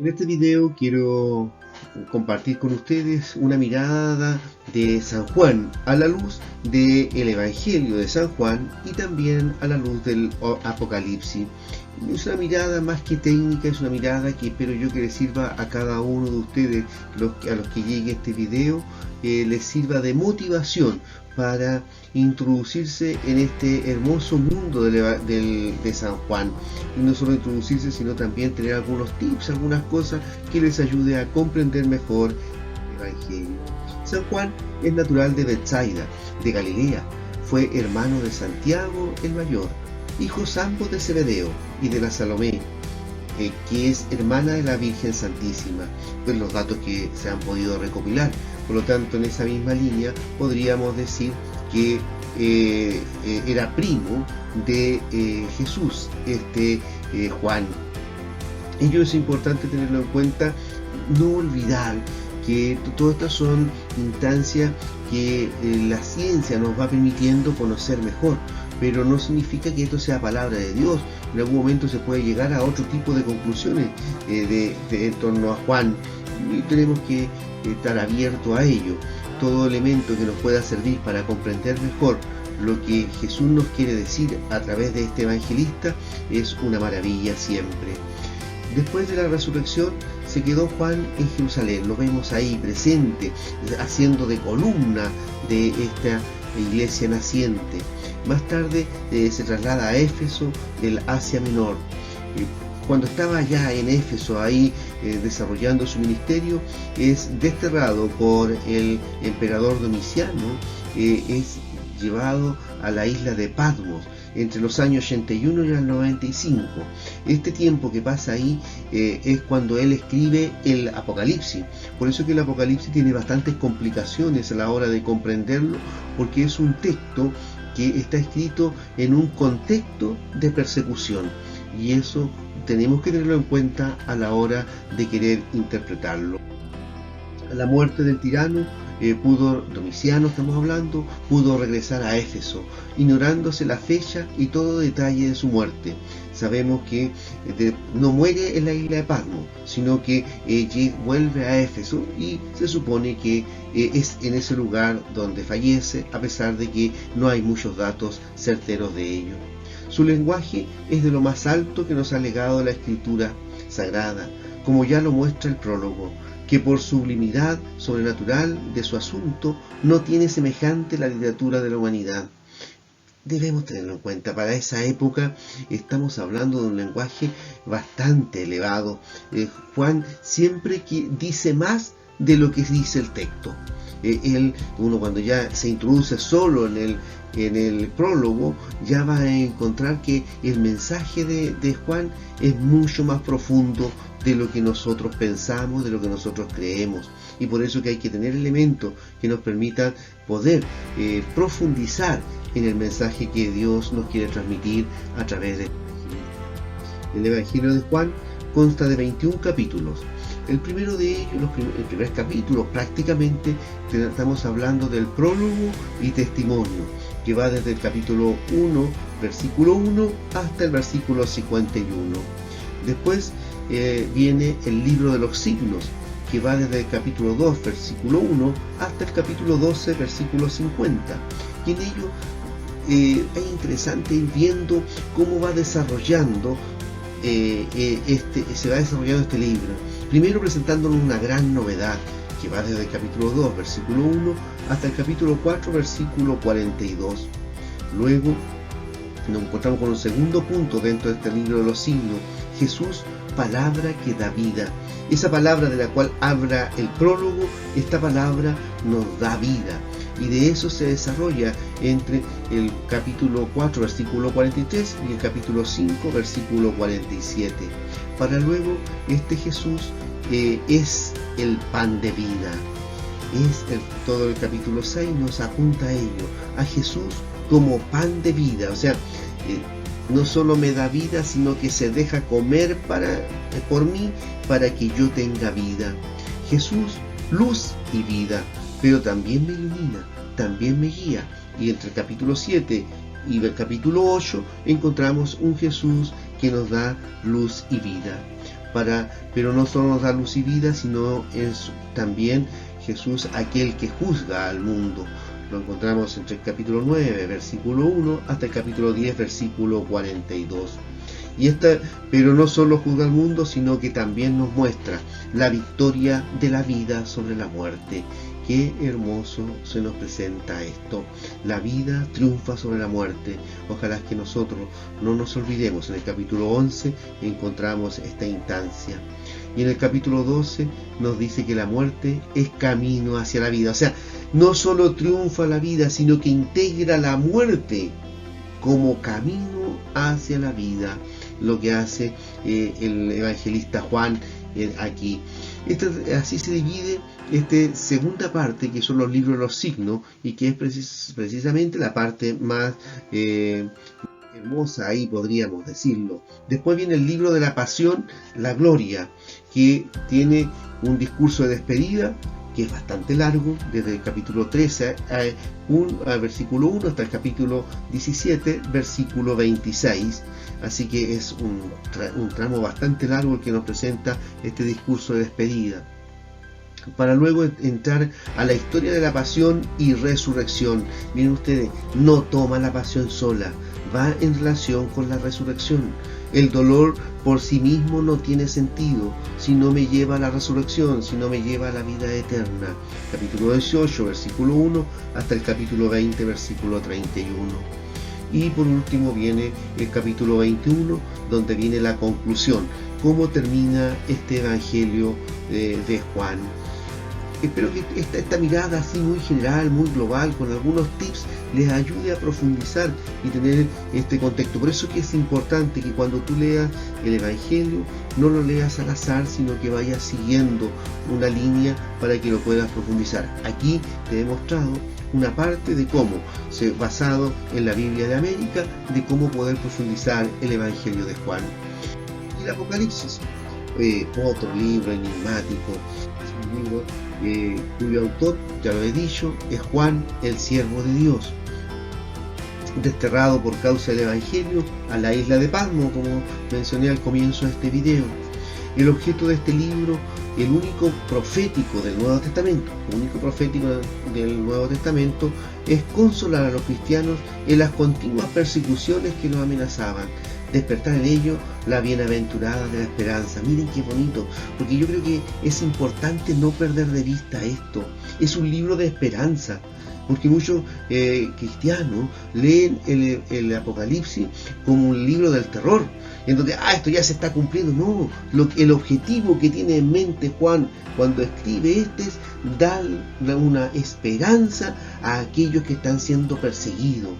En este video quiero compartir con ustedes una mirada de San Juan a la luz del Evangelio de San Juan y también a la luz del Apocalipsis. Es una mirada más que técnica, es una mirada que espero yo que les sirva a cada uno de ustedes, a los que llegue este video, les sirva de motivación para introducirse en este hermoso mundo de San Juan. Y no solo introducirse, sino también tener algunos tips, algunas cosas que les ayude a comprender mejor el Evangelio. San Juan es natural de Betsaida, de Galilea. Fue hermano de Santiago el Mayor, hijos ambos de Zebedeo y de la Salomé, que es hermana de la Virgen Santísima, pues los datos que se han podido recopilar. Por lo tanto, en esa misma línea podríamos decir que era primo de Jesús, Juan. Ello es importante tenerlo en cuenta, no olvidar que todas estas son instancias que la ciencia nos va permitiendo conocer mejor, pero no significa que esto sea palabra de Dios. En algún momento se puede llegar a otro tipo de conclusiones en torno a Juan, y tenemos que estar abiertos a ello. Todo elemento que nos pueda servir para comprender mejor lo que Jesús nos quiere decir a través de este evangelista es una maravilla siempre. Después de la resurrección se quedó Juan en Jerusalén, lo vemos ahí presente, haciendo de columna de esta iglesia naciente. Más tarde se traslada a Éfeso, del Asia Menor. Cuando estaba ya en Éfeso, ahí desarrollando su ministerio, es desterrado por el emperador Domiciano, es llevado a la isla de Patmos entre los años 81 y el 95. Este tiempo que pasa ahí es cuando él escribe el Apocalipsis. Por eso que el Apocalipsis tiene bastantes complicaciones a la hora de comprenderlo, porque es un texto que está escrito en un contexto de persecución, y eso tenemos que tenerlo en cuenta a la hora de querer interpretarlo. A la muerte del tirano, Domiciano estamos hablando, pudo regresar a Éfeso, ignorándose la fecha y todo detalle de su muerte. Sabemos que no muere en la isla de Patmos, sino que vuelve a Éfeso, y se supone que es en ese lugar donde fallece, a pesar de que no hay muchos datos certeros de ello. Su lenguaje es de lo más alto que nos ha legado la Escritura Sagrada, como ya lo muestra el prólogo, que por sublimidad sobrenatural de su asunto no tiene semejante la literatura de la humanidad. Debemos tenerlo en cuenta, para esa época estamos hablando de un lenguaje bastante elevado. Juan siempre dice más de lo que dice el texto. Uno cuando ya se introduce solo en el prólogo, ya va a encontrar que el mensaje de Juan es mucho más profundo de lo que nosotros pensamos, de lo que nosotros creemos, y por eso que hay que tener elementos que nos permitan poder profundizar en el mensaje que Dios nos quiere transmitir a través del Evangelio. El Evangelio de Juan consta de 21 capítulos. El primero de ellos, el primer capítulo, prácticamente estamos hablando del prólogo y testimonio, que va desde el capítulo 1, versículo 1, hasta el versículo 51. Después viene el libro de los signos, que va desde el capítulo 2, versículo 1, hasta el capítulo 12, versículo 50. Y en ello es interesante ir viendo cómo va desarrollando se va desarrollando este libro. Primero presentándonos una gran novedad, que va desde el capítulo 2, versículo 1, hasta el capítulo 4, versículo 42. Luego nos encontramos con un segundo punto dentro de este libro de los signos: Jesús, palabra que da vida. Esa palabra de la cual habla el prólogo, esta palabra nos da vida, y de eso se desarrolla entre el capítulo 4, versículo 43 y el capítulo 5, versículo 47. Para luego Jesús es el pan de vida. Todo el capítulo 6 nos apunta a ello, a Jesús como pan de vida. O sea, no solo me da vida, sino que se deja comer por mí, para que yo tenga vida. Jesús, luz y vida, pero también me ilumina, también me guía. Y entre el capítulo 7 y el capítulo 8 encontramos un Jesús que nos da luz y vida. pero no solo nos da luz y vida, sino es también Jesús aquel que juzga al mundo. Lo encontramos entre el capítulo 9, versículo 1, hasta el capítulo 10, versículo 42. Pero no solo juzga al mundo, sino que también nos muestra la victoria de la vida sobre la muerte. Qué hermoso se nos presenta esto. La vida triunfa sobre la muerte. Ojalá que nosotros no nos olvidemos. En el capítulo 11 encontramos esta instancia. Y en el capítulo 12 nos dice que la muerte es camino hacia la vida. O sea, no solo triunfa la vida, sino que integra la muerte como camino hacia la vida. Lo que hace el evangelista Juan aquí. Así se divide esta segunda parte, que son los libros de los signos, y que es precisamente la parte más hermosa, ahí podríamos decirlo. Después viene el libro de la pasión, la gloria, que tiene un discurso de despedida que es bastante largo, desde el capítulo 13 al versículo 1 hasta el capítulo 17, versículo 26. Así que es un tramo bastante largo el que nos presenta este discurso de despedida, para luego entrar a la historia de la pasión y resurrección. Miren ustedes, no toma la pasión sola, va en relación con la resurrección. El dolor por sí mismo no tiene sentido si no me lleva a la resurrección, si no me lleva a la vida eterna. Capítulo 18, versículo 1, hasta el capítulo 20, versículo 31. Y por último viene el capítulo 21, donde viene la conclusión, cómo termina este evangelio de Juan. Espero que esta mirada así muy general, muy global, con algunos tips, les ayude a profundizar y tener este contexto. Por eso que es importante que cuando tú leas el Evangelio, no lo leas al azar, sino que vayas siguiendo una línea para que lo puedas profundizar. Aquí te he mostrado una parte de cómo, basado en la Biblia de América, de cómo poder profundizar el Evangelio de Juan. Y el Apocalipsis, otro libro enigmático, es un libro cuyo autor, ya lo he dicho, es Juan, el siervo de Dios, desterrado por causa del Evangelio a la isla de Patmos, como mencioné al comienzo de este video. El objeto de este libro, el único profético del Nuevo Testamento, es consolar a los cristianos en las continuas persecuciones que los amenazaban, despertar en ellos la bienaventurada de la esperanza. Miren qué bonito, porque yo creo que es importante no perder de vista esto. Es un libro de esperanza, porque muchos cristianos leen el Apocalipsis como un libro del terror, en donde esto ya se está cumpliendo. No, el objetivo que tiene en mente Juan cuando escribe es dar una esperanza a aquellos que están siendo perseguidos.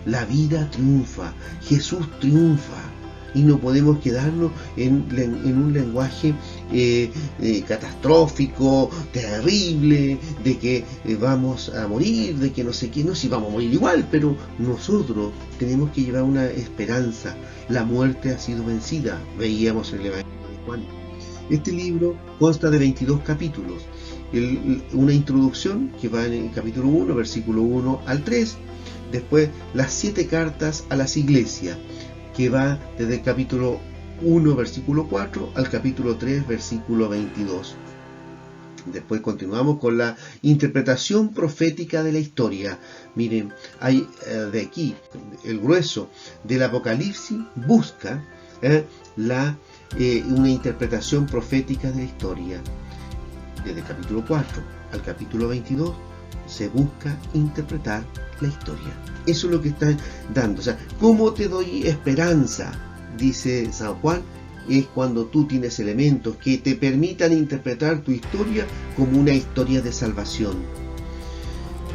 La vida triunfa, Jesús triunfa, y no podemos quedarnos en un lenguaje catastrófico, terrible, de que vamos a morir, de que no sé qué, no, si vamos a morir igual, pero nosotros tenemos que llevar una esperanza. La muerte ha sido vencida, veíamos en el Evangelio de Juan. Este libro consta de 22 capítulos, una introducción que va en el capítulo 1, versículo 1 al 3, después las 7 cartas a las iglesias, que va desde el capítulo 1, versículo 4 al capítulo 3, versículo 22. Después continuamos con la interpretación profética de la historia. Miren, hay de aquí el grueso del Apocalipsis busca una interpretación profética de la historia. Desde el capítulo 4 al capítulo 22 se busca interpretar la historia. Eso es lo que está dando. O sea, ¿cómo te doy esperanza? Dice San Juan, es cuando tú tienes elementos que te permitan interpretar tu historia como una historia de salvación.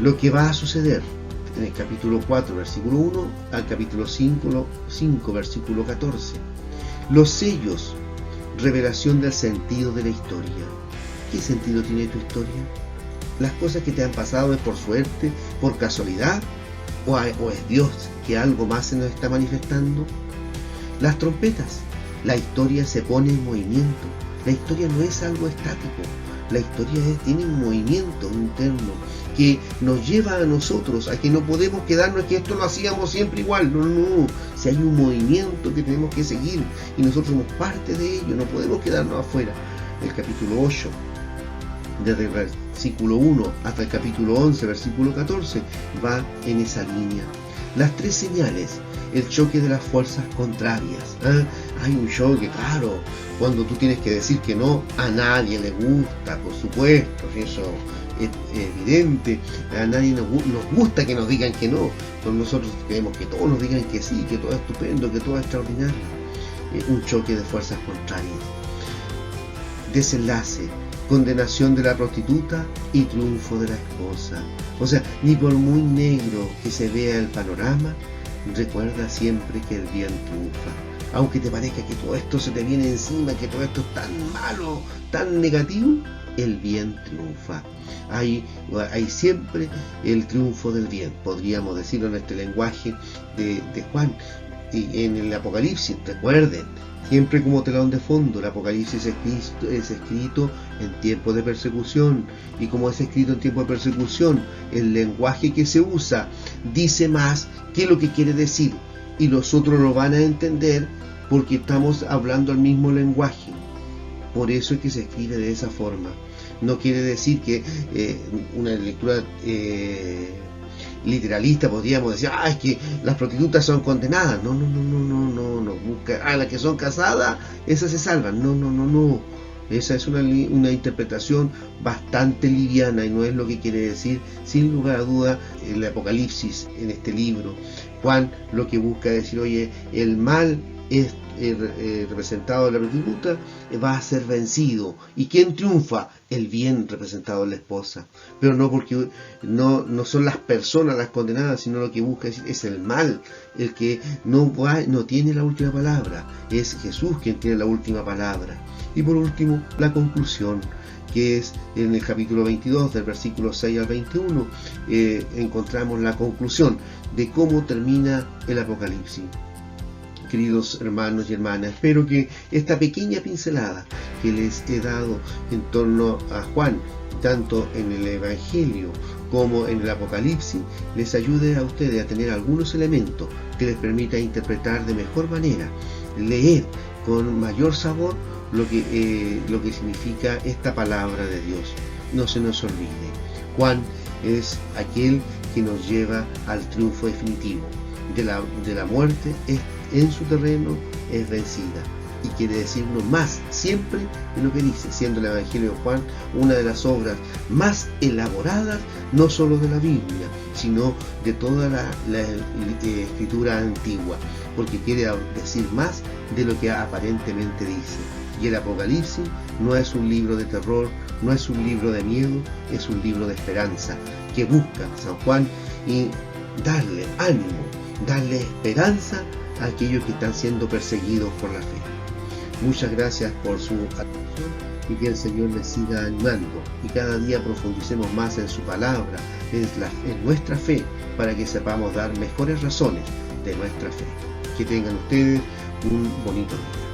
Lo que va a suceder en el capítulo 4, versículo 1 al capítulo 5, versículo 14. Los sellos, revelación del sentido de la historia. ¿Qué sentido tiene tu historia? ¿Las cosas que te han pasado es por suerte, por casualidad? ¿O es Dios que algo más se nos está manifestando? Las trompetas. La historia se pone en movimiento. La historia no es algo estático. La historia tiene un movimiento interno que nos lleva a nosotros a que no podemos quedarnos, que esto lo hacíamos siempre igual. No, no, no. Si hay un movimiento que tenemos que seguir y nosotros somos parte de ello, no podemos quedarnos afuera. El capítulo 8, desde el versículo 1 hasta el capítulo 11, versículo 14, va en esa línea. Las tres señales: el choque de las fuerzas contrarias. Hay un choque, claro, cuando tú tienes que decir que no, a nadie le gusta, por supuesto, eso es evidente. A nadie nos gusta que nos digan que no, pero nosotros queremos que todos nos digan que sí, que todo es estupendo, que todo es extraordinario. Un choque de fuerzas contrarias. Desenlace: condenación de la prostituta y triunfo de la esposa. O sea, ni por muy negro que se vea el panorama, recuerda siempre que el bien triunfa. Aunque te parezca que todo esto se te viene encima, que todo esto es tan malo, tan negativo, el bien triunfa. Hay siempre el triunfo del bien, podríamos decirlo en este lenguaje de Juan. Y en el Apocalipsis, recuerden, siempre como telón de fondo, el Apocalipsis es escrito en tiempo de persecución, y como es escrito en tiempo de persecución, el lenguaje que se usa dice más que lo que quiere decir, y los otros lo van a entender porque estamos hablando el mismo lenguaje. Por eso es que se escribe de esa forma. No quiere decir que una lectura literalista podríamos decir, es que las prostitutas son condenadas. No. Busca, las que son casadas, esas se salvan. No. Esa es una interpretación bastante liviana y no es lo que quiere decir, sin lugar a duda, el Apocalipsis en este libro. Juan lo que busca decir, oye, el mal es representado en la prostituta, va a ser vencido. ¿Y quién triunfa? El bien representado en la esposa. Pero no porque no son las personas las condenadas, sino lo que busca es el mal, el que no tiene la última palabra. Es Jesús quien tiene la última palabra. Y por último, la conclusión, que es en el capítulo 22, del versículo 6 al 21, encontramos la conclusión de cómo termina el Apocalipsis. Queridos hermanos y hermanas, espero que esta pequeña pincelada que les he dado en torno a Juan, tanto en el Evangelio como en el Apocalipsis, les ayude a ustedes a tener algunos elementos que les permita interpretar de mejor manera, leer con mayor sabor lo que significa esta palabra de Dios. No se nos olvide, Juan es aquel que nos lleva al triunfo definitivo. De la muerte en su terreno es vencida, y quiere decirnos más siempre de lo que dice, siendo el Evangelio de Juan una de las obras más elaboradas, no solo de la Biblia, sino de toda la escritura antigua, porque quiere decir más de lo que aparentemente dice. Y el Apocalipsis no es un libro de terror, no es un libro de miedo, es un libro de esperanza, que busca San Juan y darle ánimo, darle esperanza a aquellos que están siendo perseguidos por la fe. Muchas gracias por su atención y que el Señor les siga animando y cada día profundicemos más en su palabra, en nuestra fe, para que sepamos dar mejores razones de nuestra fe. Que tengan ustedes un bonito día.